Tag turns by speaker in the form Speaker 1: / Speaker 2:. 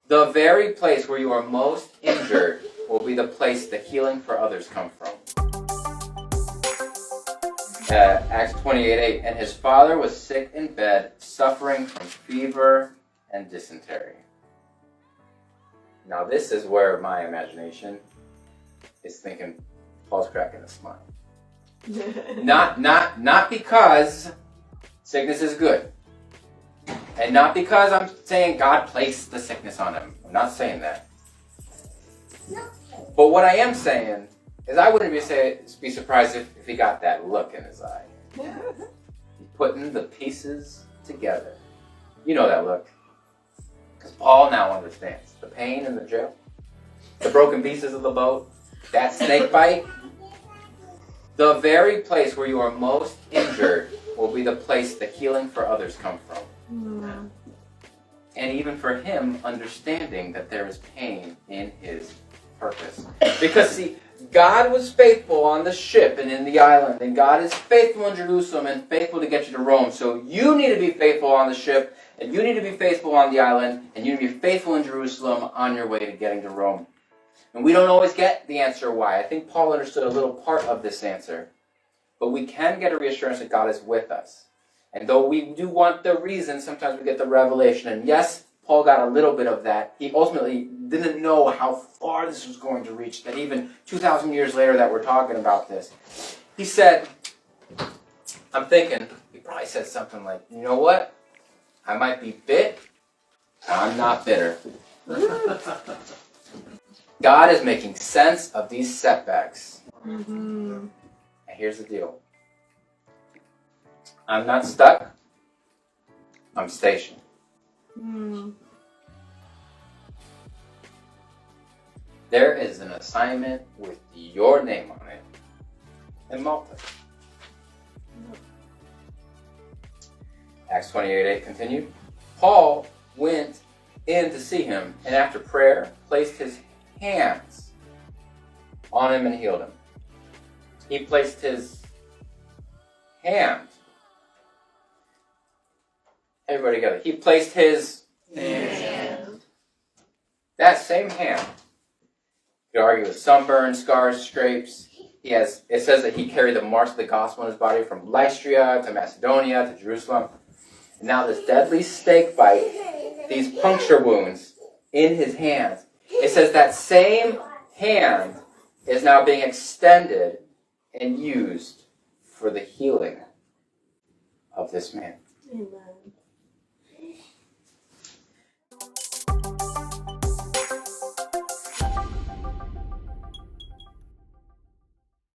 Speaker 1: The very place where you are most injured will be the place the healing for others come from. Acts 28:8, and his father was sick in bed, suffering from fever and dysentery. Now this is where my imagination is thinking Paul's cracking a smile. Not because sickness is good. And not because I'm saying God placed the sickness on him. I'm not saying that. But what I am saying is I wouldn't be surprised if he got that look in his eye. He's putting the pieces together. You know that look. Because Paul now understands the pain in the jail, the broken pieces of the boat, that snake bite. The very place where you are most injured will be the place the healing for others come from. Mm. And even for him, understanding that there is pain in his purpose. Because see, God was faithful on the ship and in the island, and God is faithful in Jerusalem and faithful to get you to Rome. So you need to be faithful on the ship, and you need to be faithful on the island, and you need to be faithful in Jerusalem on your way to getting to Rome. And we don't always get the answer why. I think Paul understood a little part of this answer. But we can get a reassurance that God is with us. And though we do want the reason, sometimes we get the revelation. And yes, Paul got a little bit of that. He ultimately didn't know how far this was going to reach, that even 2,000 years later that we're talking about this. He said, I'm thinking, he probably said something like, you know what? I might be bit, I'm not bitter. God is making sense of these setbacks. Mm-hmm. And here's the deal. I'm not stuck. I'm stationed. Mm. There is an assignment with your name on it in Malta. Acts 28:8 continued. Paul went in to see him, and after prayer, placed his hands on him and healed him. He placed his hand. Everybody together. He placed his hand. That same hand. You could argue with sunburn, scars, scrapes. It says that he carried the marks of the gospel in his body from Lystra to Macedonia to Jerusalem. And now this deadly snake bite, these puncture wounds in his hands. It says that same hand is now being extended and used for the healing of this man. Amen.